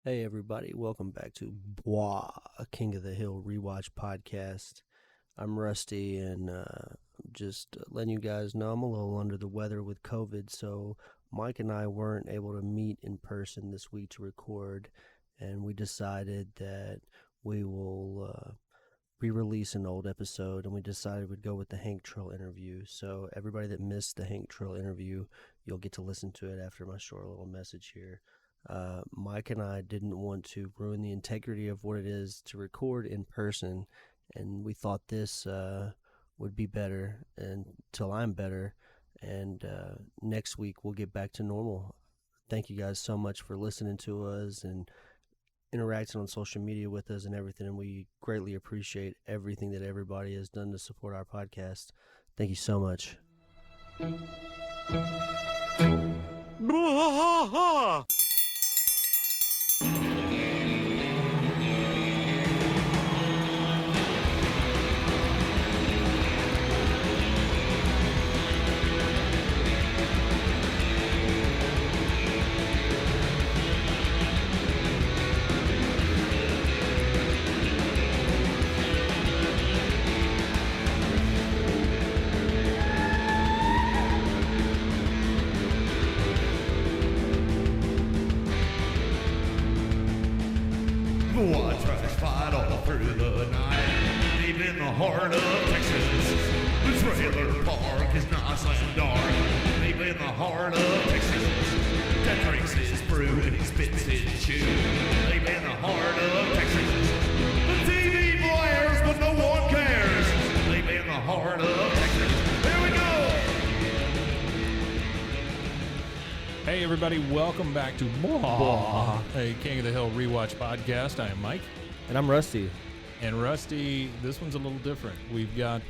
Hey everybody, welcome back to BWAAA, a King of the Hill Rewatch podcast. I'm Rusty and just letting you guys know I'm a little under the weather with COVID, so Mike and I weren't able to meet in person this week to record, and we decided that we will re-release an old episode, and we decided we'd go with the Hank Trill interview. So everybody that missed the Hank Trill interview, you'll get to listen to it after my short little message here. Mike and I didn't want to ruin the integrity of what it is to record in person, and we thought this would be better until I'm better. And next week we'll get back to normal. Thank you guys so much for listening to us and interacting on social media with us and everything. And we greatly appreciate everything that everybody has done to support our podcast. Thank you so much. I tried to fight all through the night, deep in the heart of Texas. The trailer park is nice and dark, deep in the heart of Texas. That drinks his brew and he spits his chew, deep in the heart of Texas. The TV blares, but no one cares, deep in the heart of Texas. Here we go! Hey everybody, welcome back to BWAAA, a King of the Hill Rewatch podcast. I am Mike. And I'm Rusty. And Rusty, this one's a little different. We've got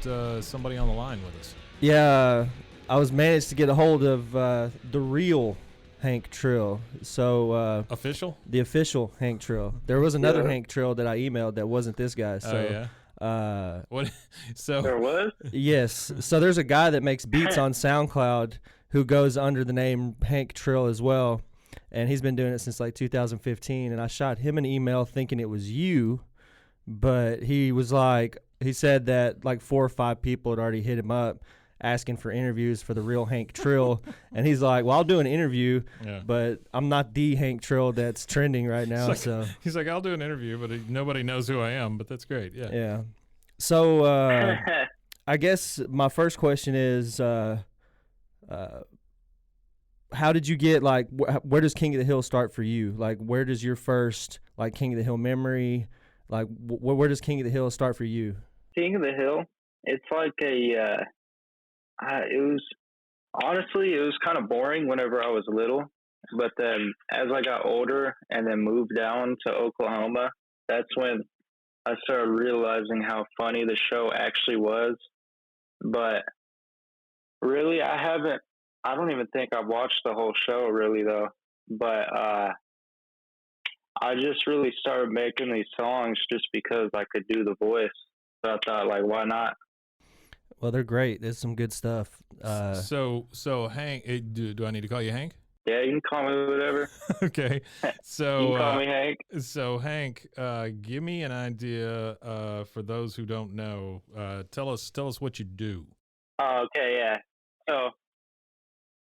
somebody on the line with us. Yeah, I was managed to get a hold of the real Hank Trill. So Official? the official Hank Trill. There was another Hank Trill that I emailed that wasn't this guy. So, Oh, yeah? What? So There was? yes. So there's a guy that makes beats on SoundCloud who goes under the name Hank Trill as well. And he's been doing it since like 2015. And I shot him an email thinking it was you, but he was like, he said that like 4 or 5 people had already hit him up asking for interviews for the real Hank Trill. And he's like, well, I'll do an interview, Yeah. but I'm not the Hank Trill that's trending right now. So he's like, I'll do an interview, but nobody knows who I am, but that's great. Yeah. yeah. So I guess my first question is, how did you get, like, where does King of the Hill start for you? Like, where does your first, like, King of the Hill memory, like, where does King of the Hill start for you? King of the Hill, it's like it was, honestly, it was kind of boring whenever I was little. But then as I got older and then moved down to Oklahoma, that's when I started realizing how funny the show actually was. But really, I don't even think I've watched the whole show really though. But I just really started making these songs just because I could do the voice. So I thought, like, why not? Well, they're great. There's some good stuff. So Hank, do I need to call you Hank? Yeah, you can call me whatever. Okay. So You can call me Hank. So Hank, give me an idea for those who don't know. Tell us what you do. Oh, okay, yeah. So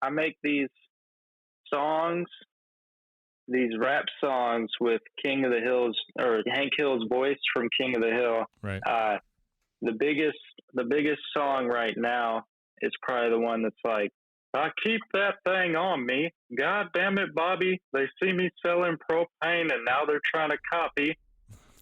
I make these songs, these rap songs with King of the Hill's, or Hank Hill's voice from King of the Hill. Right. The biggest song right now is probably the one that's like, I keep that thing on me. God damn it, Bobby. They see me selling propane and now they're trying to copy.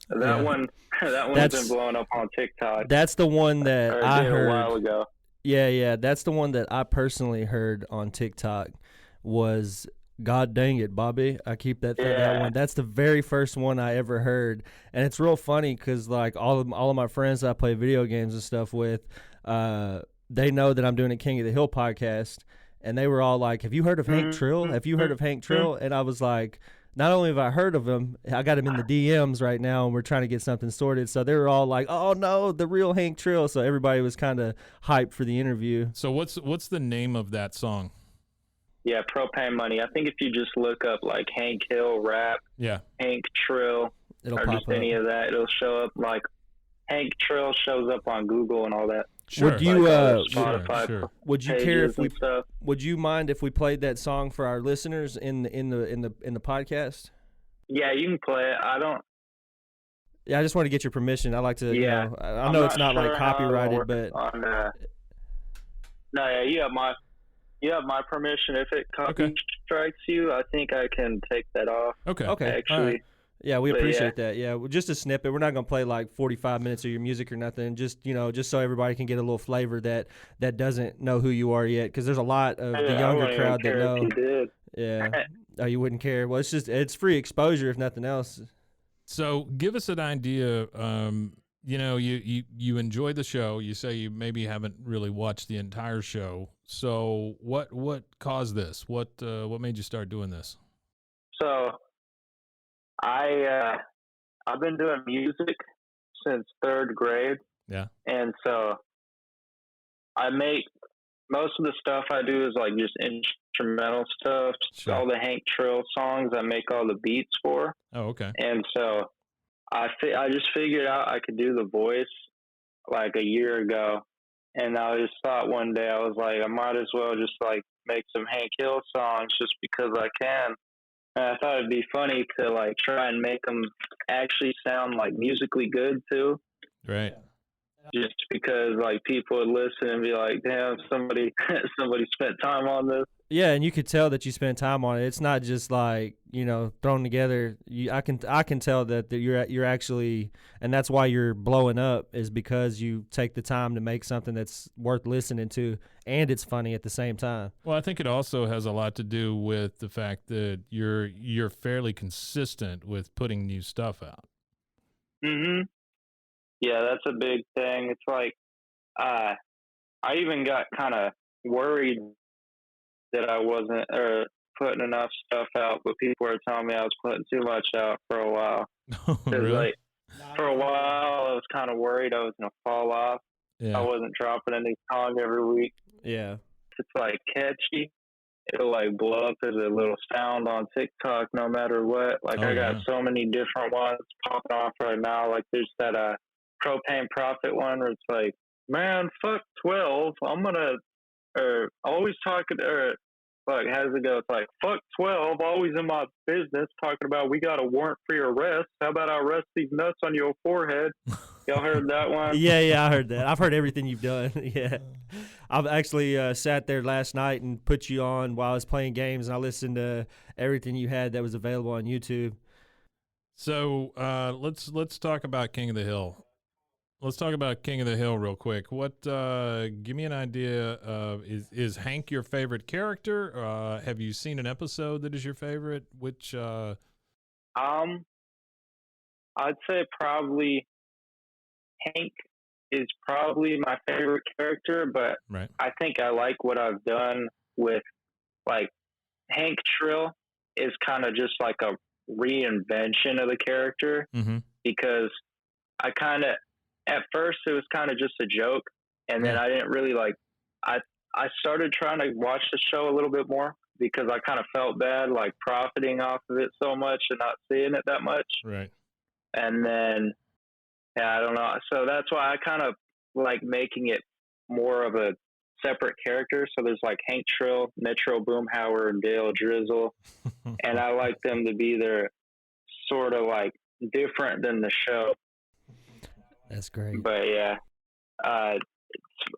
That one's been blowing up on TikTok. That's the one that I heard a while ago. Yeah, that's the one that I personally heard on TikTok was God dang it, Bobby. I keep that one. That's the very first one I ever heard. And it's real funny because, like, all of my friends that I play video games and stuff with, they know that I'm doing a King of the Hill podcast. And they were all like, have you heard of Hank Trill? Have you heard of Hank Trill? And I was like, not only have I heard of him, I got him in the DMs right now, and we're trying to get something sorted. So they were all like, oh, no, the real Hank Trill. So everybody was kind of hyped for the interview. So what's the name of that song? Yeah, Propane Money. I think if you just look up like Hank Hill rap, Yeah. Hank Trill, It'll or pop just up. any of that, it'll show up. Like Hank Trill shows up on Google and all that. Sure. Would you Spotify sure. would you care if we and stuff. would you mind if we played that song for our listeners in the podcast? Yeah, you can play it. I don't. Yeah, I just want to get your permission. I like to, Yeah. I know it's not sure like how it'll copyrighted, work but on, no, yeah, you have my permission. If it copy strikes you, I think I can take that off. Okay. okay, Actually, all right. Yeah, we But appreciate that. Yeah, well, just a snippet. We're not gonna play like 45 minutes of your music or nothing. Just just so everybody can get a little flavor that doesn't know who you are yet, because there's a lot of the I younger wouldn't crowd even that care know. if you did. Yeah. Oh, you wouldn't care. Well, it's free exposure if nothing else. So give us an idea. You enjoyed the show. You say you maybe haven't really watched the entire show. So what caused this? What made you start doing this? So, I've been doing music since 3rd grade. Yeah. And so I make most of the stuff I do is like just instrumental stuff. Sure. All the Hank Trill songs I make all the beats for. Oh, okay. And so I just figured out I could do the voice like a year ago. And I just thought one day, I was like, I might as well just like make some Hank Hill songs just because I can. And I thought it'd be funny to like try and make them actually sound like musically good too. Right. Just because like people would listen and be like, damn, somebody spent time on this. Yeah, and you could tell that you spent time on it. It's not just like thrown together. I can tell that you're actually, and that's why you're blowing up, is because you take the time to make something that's worth listening to, and it's funny at the same time. Well, I think it also has a lot to do with the fact that you're fairly consistent with putting new stuff out. Mm-hmm. Yeah, that's a big thing. It's like I even got kind of worried that I wasn't putting enough stuff out, but people were telling me I was putting too much out for a while. Really? Like, for a while, I was kind of worried I was going to fall off. Yeah. I wasn't dropping a new song every week. Yeah. It's like catchy. It'll like blow up as a little sound on TikTok no matter what. Like I got so many different ones popping off right now. Like there's that Propane Profit one where it's like, man, fuck 12. I'm going to, or always talking, or fuck, how does it go? It's like, fuck 12, always in my business, talking about we got a warrant for your arrest. How about I arrest these nuts on your forehead? Y'all heard that one? Yeah, I heard that. I've heard everything you've done. Yeah. I've actually sat there last night and put you on while I was playing games, and I listened to everything you had that was available on YouTube. So let's talk about King of the Hill. Let's talk about King of the Hill real quick. What? Give me an idea of is Hank your favorite character? Have you seen an episode that is your favorite? Which? I'd say probably Hank is probably my favorite character, but right. I think I like what I've done with like Hank Trill is kind of just like a reinvention of the character because I kind of. At first, it was kind of just a joke, and then I didn't really like. I started trying to watch the show a little bit more because I kind of felt bad, like profiting off of it so much and not seeing it that much. Right. And then, I don't know. So that's why I kind of like making it more of a separate character. So there's like Hank Trill, Metro Boomhauer, and Dale Drizzle, and I like them to be there, sort of like different than the show. That's great. But yeah, it's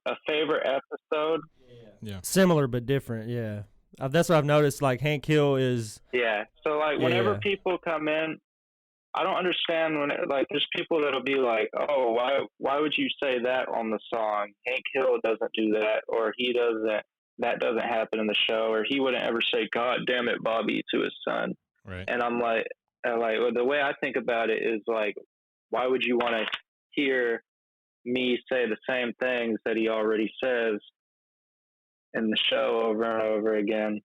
a favorite episode. Yeah. Similar but different. Yeah, that's what I've noticed. Like Hank Hill is. Yeah. So like whenever people come in, I don't understand when like there's people that'll be like, oh, why would you say that on the song? Hank Hill doesn't do that, or he doesn't. That doesn't happen in the show, or he wouldn't ever say, "God damn it, Bobby," to his son. Right. And I'm like, well, the way I think about it is like, why would you want to hear me say the same things that he already says in the show over and over again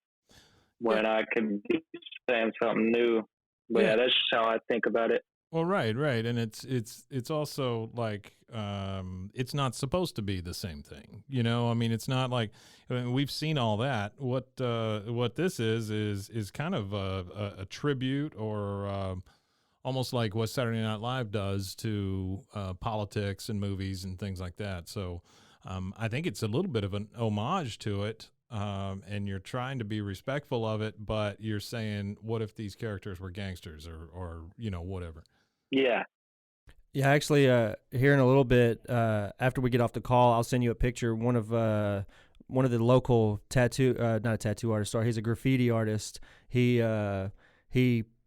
when I could be saying something new? But yeah, that's just how I think about it. Well, right, right, and it's also like it's not supposed to be the same thing, you know. I mean, it's not like I mean, we've seen all that. What this is kind of a tribute or almost like what Saturday Night Live does to politics and movies and things like that. So I think it's a little bit of an homage to it. And you're trying to be respectful of it, but you're saying, what if these characters were gangsters or you know, whatever. Yeah. Yeah, actually, here in a little bit, after we get off the call, I'll send you a picture. One of the local tattoo, not a tattoo artist, sorry, he's a graffiti artist. He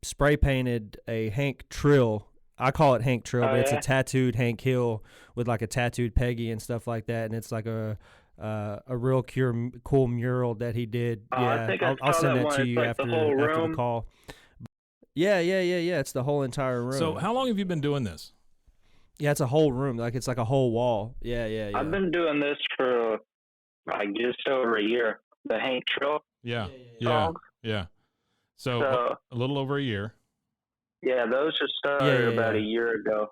spray painted a Hank Trill. I call it Hank Trill, but it's a tattooed Hank Hill with like a tattooed Peggy and stuff like that, and it's like a real cool mural that he did. I think I'll send that to you like after the call. Yeah. It's the whole entire room. So how long have you been doing this? Yeah, it's a whole room. Like it's like a whole wall. Yeah. I've been doing this for like just over a year. The Hank Trill. Yeah. So a little over a year. Yeah, those just started about a year ago.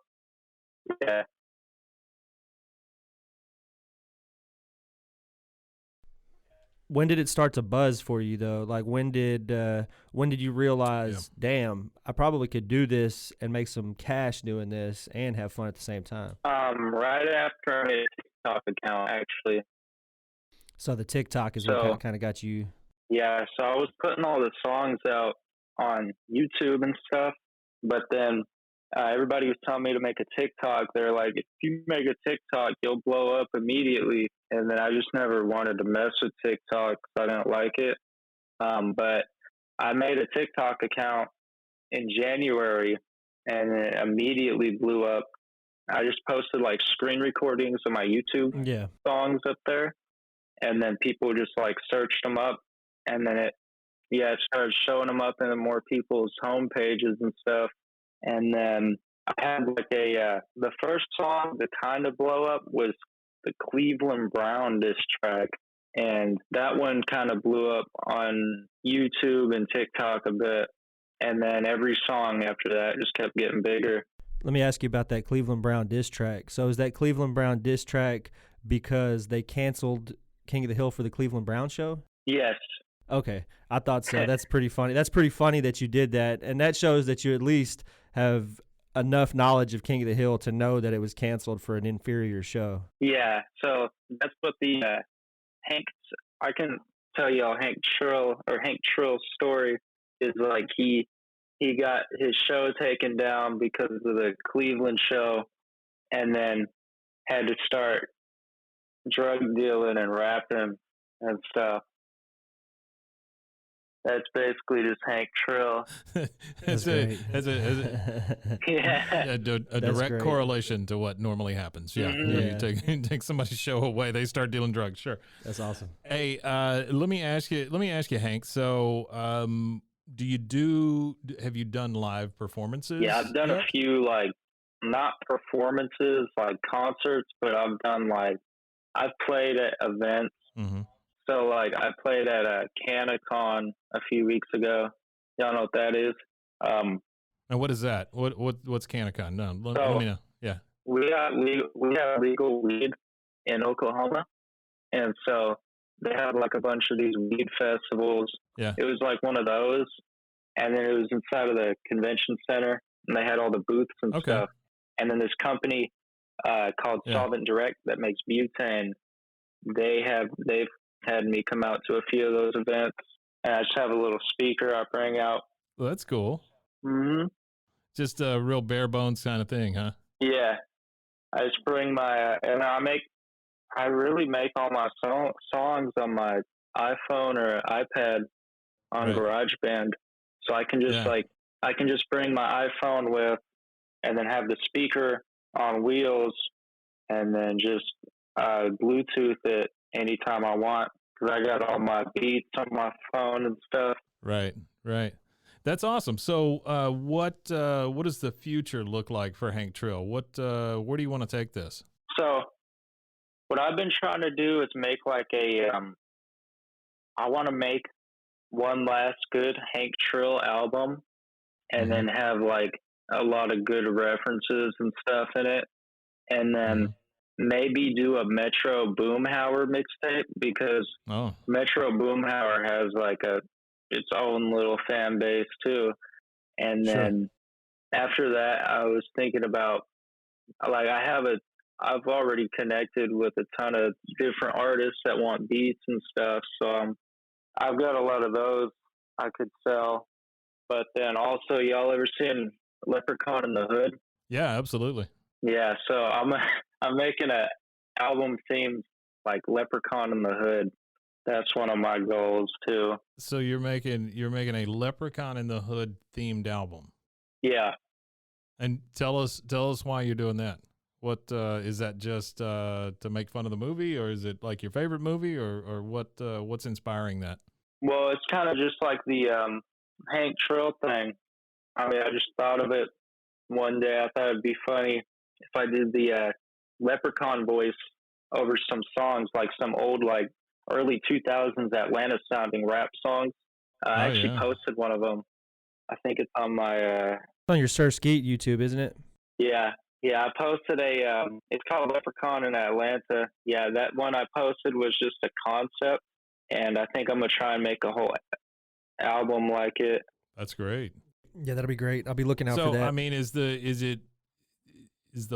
Yeah. When did it start to buzz for you though? Like when did you realize, damn, I probably could do this and make some cash doing this and have fun at the same time? Right after I made a TikTok account, actually. So the TikTok is what kind of got you. Yeah, so I was putting all the songs out on YouTube and stuff, but then everybody was telling me to make a TikTok. They're like, if you make a TikTok, you'll blow up immediately. And then I just never wanted to mess with TikTok because I didn't like it. But I made a TikTok account in January and it immediately blew up. I just posted like screen recordings of my YouTube songs up there. And then people just like searched them up. And then it started showing them up in more people's home pages and stuff. And then I had like the first song that kind of blow up was the Cleveland Brown diss track. And that one kind of blew up on YouTube and TikTok a bit. And then every song after that just kept getting bigger. Let me ask you about that Cleveland Brown diss track. So is that Cleveland Brown diss track because they canceled King of the Hill for the Cleveland Brown show? Yes. Okay, I thought so. That's pretty funny. That's pretty funny that you did that, and that shows that you at least have enough knowledge of King of the Hill to know that it was canceled for an inferior show. Yeah, so that's what the I can tell you all Hank Trill's story is like he got his show taken down because of the Cleveland show, and then had to start drug dealing and rapping and stuff. That's basically just Hank Trill. That's a direct correlation to what normally happens. Yeah, Mm-hmm. You take somebody's show away, they start dealing drugs. Sure, that's awesome. Hey, let me ask you, Hank. So, have you done live performances? Yeah, I've done a few like not performances like concerts, but I've played at events. Mm-hmm. So, like, I played at a CanaCon a few weeks ago. Y'all know what that is? And what is that? What's CanaCon? No, let me know. Yeah. We have legal weed in Oklahoma. And so they have, like, a bunch of these weed festivals. Yeah. It was, like, one of those. And then it was inside of the convention center. And they had all the booths and stuff. And then this company called Solvent Direct that makes butane, they've had me come out to a few of those events, and I just have a little speaker I bring out. Well, that's cool. Mm-hmm. Just a real bare bones kind of thing, huh? Yeah, I just bring my and I really make all my songs on my iPhone or iPad on GarageBand, so I can just bring my iPhone with, and then have the speaker on wheels, and then just Bluetooth it anytime I want, because I got all my beats on my phone and stuff. Right. That's awesome. So, what does the future look like for Hank Trill? Where do you want to take this? So, what I've been trying to do is make like I want to make one last good Hank Trill album, and then have like a lot of good references and stuff in it, and then maybe do a Metro Boomhauer mixtape, because Oh, Metro Boomhauer has like its own little fan base too. And Sure. then after that, I was thinking about, like, I've already connected with a ton of different artists that want beats and stuff, so I've got a lot of those I could sell. But then also, y'all ever seen Leprechaun in the Hood? yeah, absolutely. Yeah, so I'm making a album themed like Leprechaun in the Hood. That's one of my goals too. So you're making a Leprechaun in the Hood themed album. Yeah. And tell us why you're doing that. What is that, just to make fun of the movie, or is it like your favorite movie, or what's inspiring that? Well, it's kind of just like the Hank Trill thing. I mean, I just thought of it one day. I thought it'd be funny if I did the Leprechaun voice over some songs, like some old, like early 2000s Atlanta sounding rap songs. I actually posted one of them. I think it's on my It's on your Sir Skeet YouTube, isn't it? Yeah, I posted it's called Leprechaun in Atlanta. Yeah, that one I posted was just a concept, and I think I'm gonna try and make a whole album like it. That's great. Yeah, that'll be great. I'll be looking out for that. So I mean, is the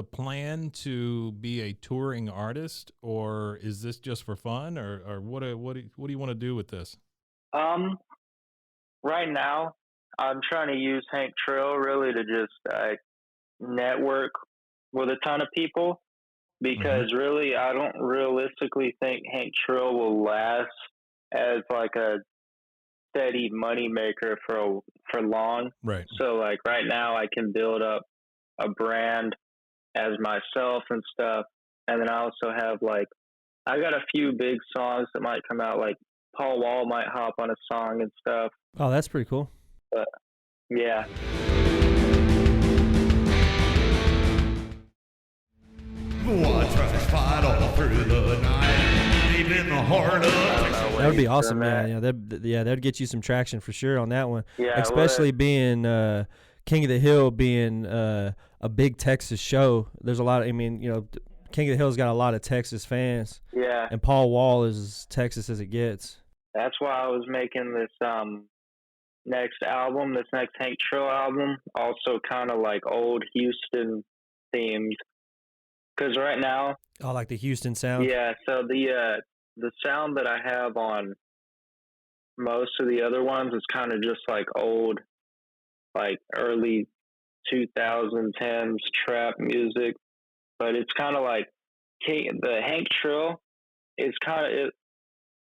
plan to be a touring artist, or is this just for fun, or what do you want to do with this? Right now, I'm trying to use Hank Trill really to just network with a ton of people, because really I don't realistically think Hank Trill will last as like a steady money maker for long. Right. So like right now I can build up a brand as myself and stuff, and then I also have like, I got a few big songs that might come out, like Paul Wall might hop on a song and stuff. Oh, that's pretty cool. But yeah. BWAAA trucks fight all through the night, deep in the heart of Texas. That would be awesome. That'd get you some traction for sure on that one. Yeah, especially being King of the Hill being a big Texas show. There's a lot of, I mean, you know, King of the Hill's got a lot of Texas fans. Yeah. And Paul Wall is as Texas as it gets. That's why I was making this next album, this next Hank Trill album, also kind of like old Houston themed. Because right now, Oh, like the Houston sound? yeah. So the sound that I have on most of the other ones is kind of just like old, like early 2010s trap music. But it's kind of like the Hank Trill is kind of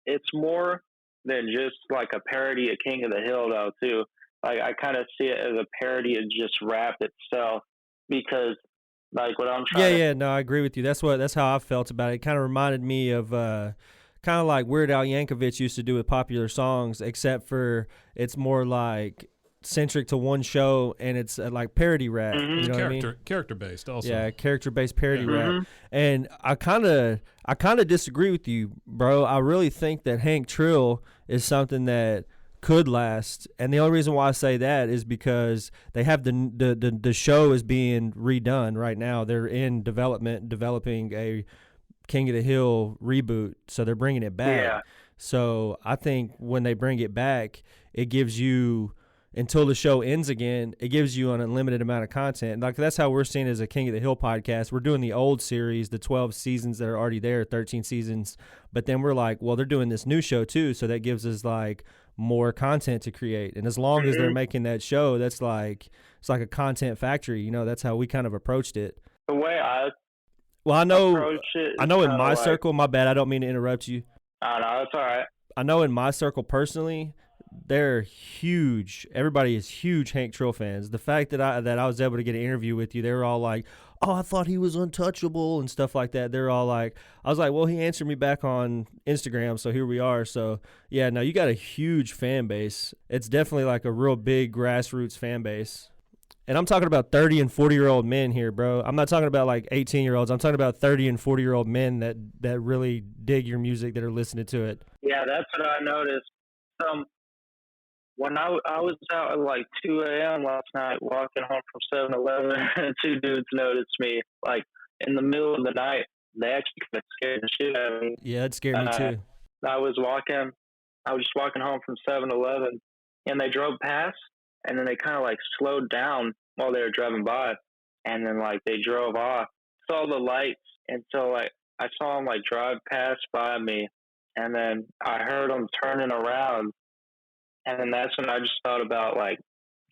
it's more than just like a parody of King of the Hill though too. Like I kind of see it as a parody of just rap itself, because like what I'm trying No, I agree with you. That's how I felt about it. It kind of reminded me of kind of like Weird Al Yankovic used to do with popular songs, except for it's more like centric to one show, and it's like parody rap. You know what I mean? Character based also. Yeah, character-based parody rap. And I kind of disagree with you, bro. I really think that Hank Trill is something that could last, and the only reason why I say that is because they have the show is being redone right now. They're in developing a King of the Hill reboot, so they're bringing it back. Yeah. So I think when they bring it back, it gives you, until the show ends again, it gives you an unlimited amount of content. Like that's how we're seeing it as a King of the Hill podcast. We're doing the old series, the 12 seasons that are already there, 13 seasons. But then we're like, well, they're doing this new show too, so that gives us like more content to create. And as long as they're making that show, that's like, it's like a content factory. You know, that's how we kind of approached it. The way I know in my like, circle, my bad, I don't mean to interrupt you. I don't know, that's all right. I know in my circle personally, they're huge. Everybody is huge Hank Trill fans. The fact that I was able to get an interview with you, they were all like, "Oh, I thought he was untouchable" and stuff like that. They're all like, I was like, "Well, he answered me back on Instagram, so here we are." So yeah, no, you got a huge fan base. It's definitely like a real big grassroots fan base. And I'm talking about 30 and 40-year-old men here, bro. I'm not talking about like 18-year-olds. I'm talking about 30 and 40-year-old men that really dig your music, that are listening to it. Yeah, that's what I noticed. when I was out at like 2 a.m. last night walking home from 7-Eleven, and two dudes noticed me like in the middle of the night. They actually kind of scared the shit out of me. Yeah, it scared me too. I was just walking home from 7-Eleven, and they drove past, and then they kind of like slowed down while they were driving by, and then like they drove off. Saw the lights, and so like I saw them like drive past by me, and then I heard them turning around, and then that's when I just thought about like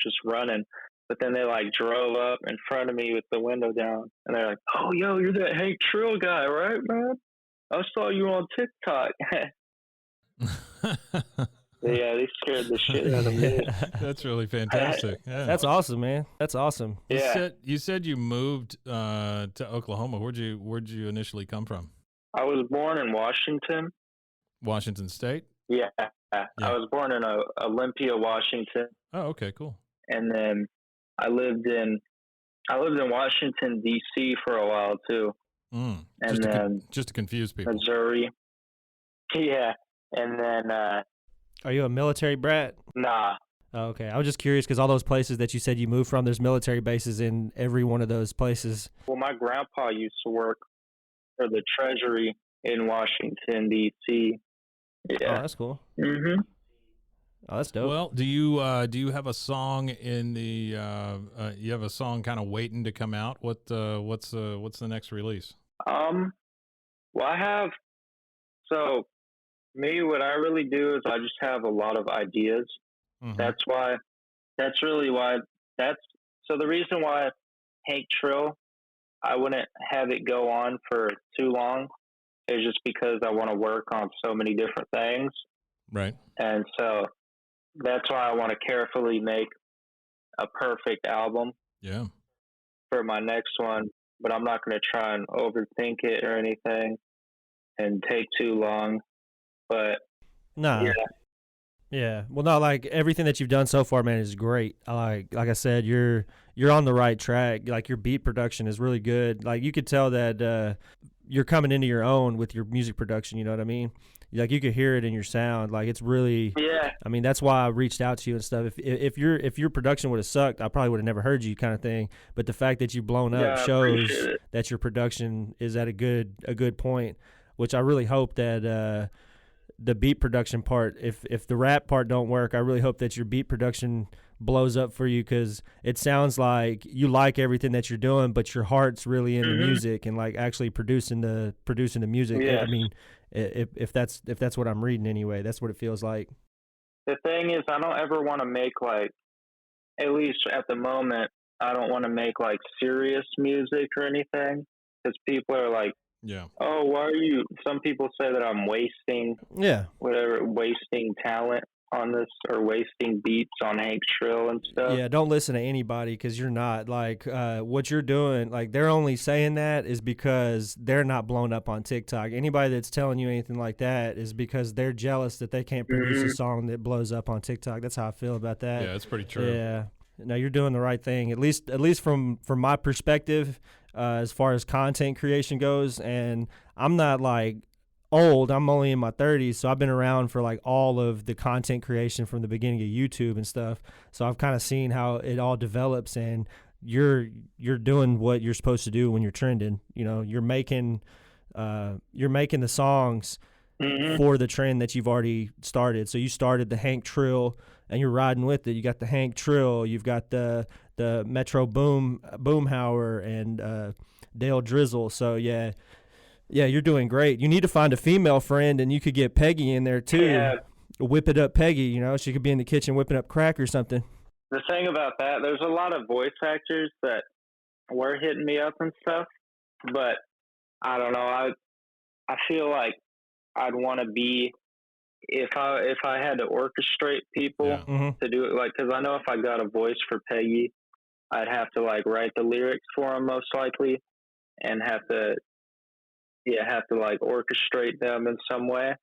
just running. But then they like drove up in front of me with the window down, and they're like, "Oh, yo, you're that Hank Trill guy, right, man? I saw you on TikTok." Yeah, they scared the shit out of me. That's really fantastic. Yeah. That's awesome, man. That's awesome. You said you moved to Oklahoma. Where'd you initially come from? I was born in Washington. Washington State? Yeah. I was born in Olympia, Washington. Oh, okay, cool. And then I lived in Washington D.C. for a while too. And then just to confuse people. Missouri. Yeah. And then Are you a military brat? nah. Oh, okay. I was just curious because all those places that you said you moved from, there's military bases in every one of those places. Well, my grandpa used to work for the Treasury in Washington D.C. Yeah. Oh, that's cool. Mhm. Oh, that's dope. Well, do you have a song in the you have a song kind of waiting to come out? What's the next release? Well, I have. So, me, what I really do is I just have a lot of ideas. Mhm. That's really why. So the reason why Hank Trill, I wouldn't have it go on for too long, is just because I want to work on so many different things. Right. And so that's why I want to carefully make a perfect album Yeah. for my next one. But I'm not going to try and overthink it or anything and take too long. But Nah. yeah. Yeah. Well, no, like everything that you've done so far, man, is great. Like I said, you're on the right track. Like your beat production is really good. Like you could tell that you're coming into your own with your music production. You know what I mean? Like you could hear it in your sound. Like it's really. Yeah. I mean, that's why I reached out to you and stuff. If your production would have sucked, I probably would have never heard you, kind of thing. But the fact that you've blown up Yeah, I shows appreciate it. that your production is at a good point. Which I really hope that the beat production part, if the rap part don't work, I really hope that your beat production blows up for you, because it sounds like you like everything that you're doing, but your heart's really in the music and like actually producing the music. Yes. I mean, if that's what I'm reading anyway, that's what it feels like. The thing is, I don't ever want to make like, at least at the moment, I don't want to make like serious music or anything, because people are like, Yeah. "Oh, why are you?" Some people say that I'm wasting talent on this, or wasting beats on Hank Trill and stuff. Yeah, don't listen to anybody, because you're not. Like, what you're doing, like, they're only saying that is because they're not blown up on TikTok. Anybody that's telling you anything like that is because they're jealous that they can't produce a song that blows up on TikTok. That's how I feel about that. Yeah, it's pretty true. Yeah. No, you're doing the right thing. At least from my perspective, as far as content creation goes. And I'm not like old. I'm only in my 30s, so I've been around for like all of the content creation from the beginning of YouTube and stuff. So I've kind of seen how it all develops, and you're doing what you're supposed to do when you're trending. You know, you're making the songs for the trend that you've already started. So you started the Hank Trill, and you're riding with it. You got the Hank Trill, you've got the Metro Boomhauer and Dale Drizzle. So yeah, you're doing great. You need to find a female friend, and you could get Peggy in there too. Yeah. Whip it up, Peggy. You know, she could be in the kitchen whipping up crack or something. The thing about that, there's a lot of voice actors that were hitting me up and stuff, but I don't know. I feel like I'd want to be, if I had to orchestrate people to do it, like, because I know if I got a voice for Peggy, I'd have to like write the lyrics for them most likely, and have to like orchestrate them in some way.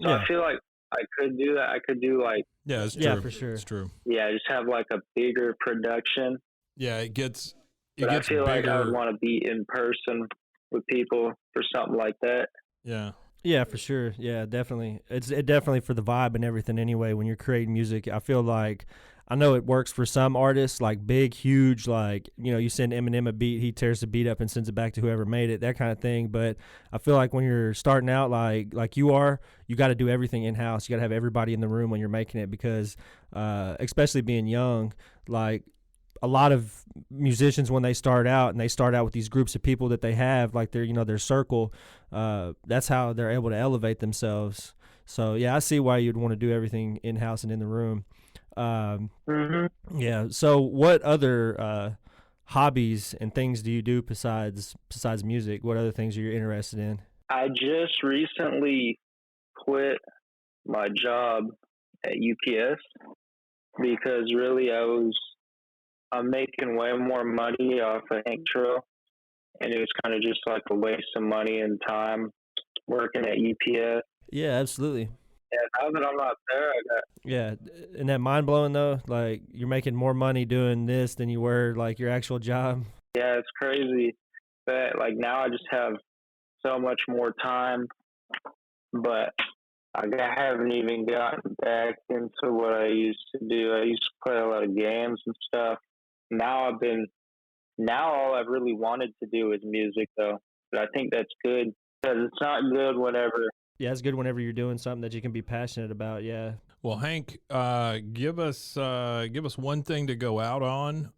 So I feel like I could do that. I could do like, Yeah, it's true. Yeah, for sure. It's true. yeah, just have like a bigger production. Yeah, it gets But I feel bigger. like I would want to be in person with people for something like that. Yeah. Yeah, for sure. Yeah, definitely. It definitely for the vibe and everything anyway. When you're creating music, I feel like I know it works for some artists, like big, huge, like, you send Eminem a beat, he tears the beat up and sends it back to whoever made it, that kind of thing. But I feel like when you're starting out, like you are, you got to do everything in house. You got to have everybody in the room when you're making it because, especially being young, like a lot of musicians when they start out and they start out with these groups of people that they have like their circle, that's how they're able to elevate themselves. So yeah, I see why you'd want to do everything in house and in the room. Yeah. So what other hobbies and things do you do besides music? What other things are you interested in? I just recently quit my job at UPS because really I'm making way more money off of Hank Trill, and it was kind of just like a waste of money and time working at UPS. Yeah, absolutely. Yeah, now that I'm not there, Yeah, isn't that mind blowing though? Like you're making more money doing this than you were like your actual job. yeah, it's crazy. But like now I just have so much more time, but I haven't even gotten back into what I used to do. I used to play a lot of games and stuff. Now all I've really wanted to do is music though. But I think that's good because it's not good whenever. Yeah, it's good whenever you're doing something that you can be passionate about. Yeah. Well, Hank, give us one thing to go out on.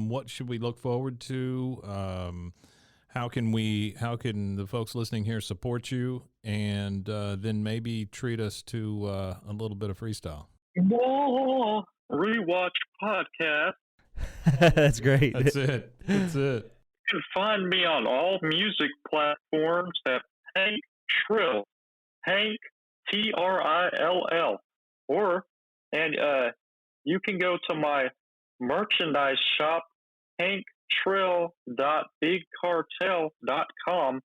What should we look forward to? How can the folks listening here support you, and then maybe treat us to a little bit of freestyle? Whoa, Rewatch podcast. That's great. That's it. That's it. You can find me on all music platforms at Hank Trill, Hank Trill, and you can go to my merchandise shop, hanktrill.bigcartel.com,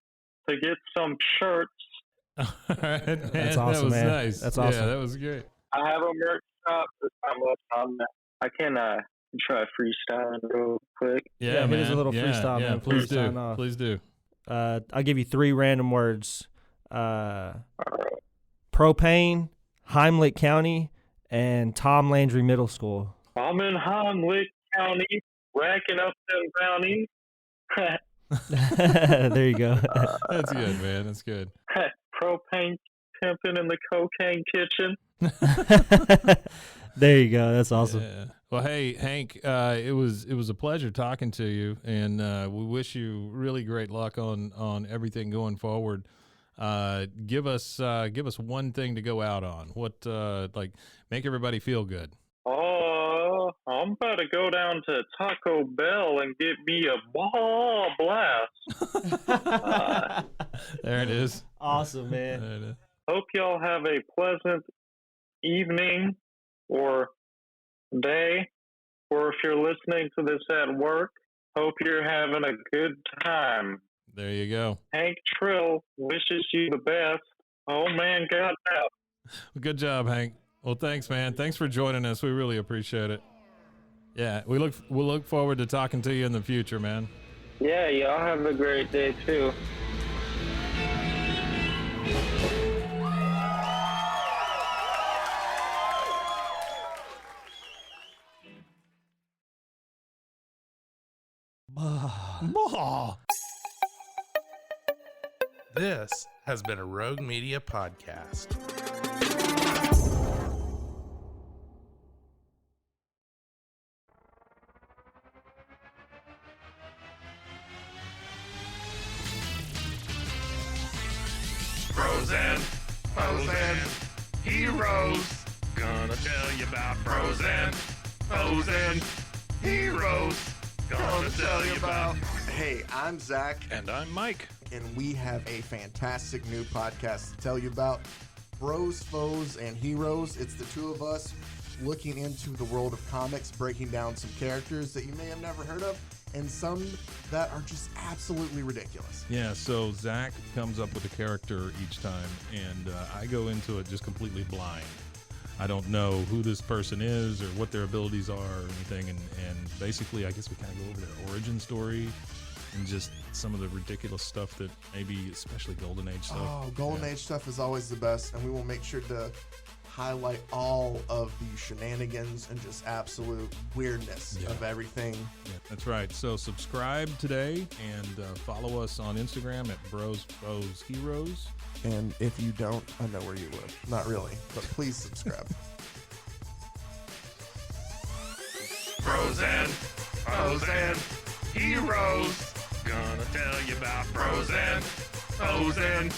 to get some shirts. All right, man. That's awesome, That was man. nice. That's awesome. Yeah, that was great. I have a merch shop. I can try freestyling real quick. Yeah, hit man. us a little freestyle, man. Please Before you do. sign off. Please do. I'll give you 3 random words. Propane, Heimlich County, and Tom Landry Middle School. I'm in Heimlich County, racking up them bounties. There you go. That's good, man. That's good. Propane pimping in the cocaine kitchen. There you go. That's awesome. Yeah. Well, hey, Hank, it was a pleasure talking to you, and we wish you really great luck on everything going forward. Give us one thing to go out on. What make everybody feel good. Oh, I'm about to go down to Taco Bell and get me a ball blast. There it is. Awesome, man. There it is. Hope y'all have a pleasant evening or day, or if you're listening to this at work, hope you're having a good time. There you go. Hank Trill wishes you the best. Oh man, God help. Well, good job, Hank. Well, thanks, man. Thanks for joining us. We really appreciate it. Yeah, we'll look forward to talking to you in the future, man. Yeah, y'all have a great day too. This has been a Rogue Media podcast. Bros and foes and heroes. Gonna tell you about bros and foes and heroes. Gonna tell you about. Hey, I'm Zach, And I'm Mike. and we have a fantastic new podcast to tell you about. Bros, Foes, and Heroes. It's the two of us looking into the world of comics, breaking down some characters that you may have never heard of, and some that are just absolutely ridiculous. Yeah, so Zach comes up with a character each time, and I go into it just completely blind. I don't know who this person is or what their abilities are or anything, and basically I guess we kind of go over their origin story and just some of the ridiculous stuff that maybe, especially Golden Age stuff. Oh, Golden Age stuff is always the best, and we will make sure to highlight all of the shenanigans and just absolute weirdness of everything. Yeah, that's right. So subscribe today and follow us on Instagram at Bros Foes Heroes. And if you don't, I know where you live. Not really, but please subscribe. Bros and foes and heroes. Gonna tell you about bros and foes and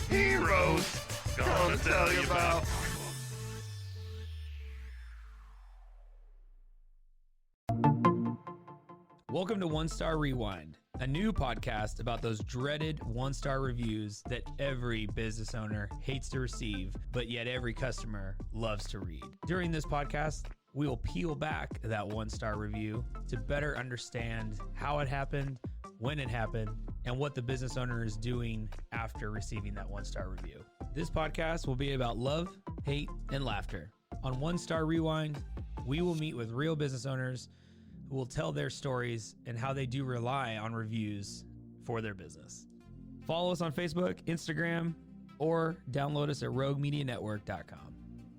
heroes. Gonna tell you about. Welcome to One Star Rewind, a new podcast about those dreaded one-star reviews that every business owner hates to receive, but yet every customer loves to read. During this podcast, we will peel back that one-star review to better understand how it happened, when it happened, and what the business owner is doing after receiving that one-star review. This podcast will be about love, hate, and laughter. On One Star Rewind, we will meet with real business owners who will tell their stories and how they do rely on reviews for their business. Follow us on Facebook, Instagram, or download us at roguemedianetwork.com.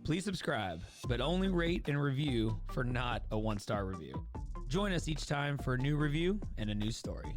Please subscribe, but only rate and review for not a one-star review. Join us each time for a new review and a new story.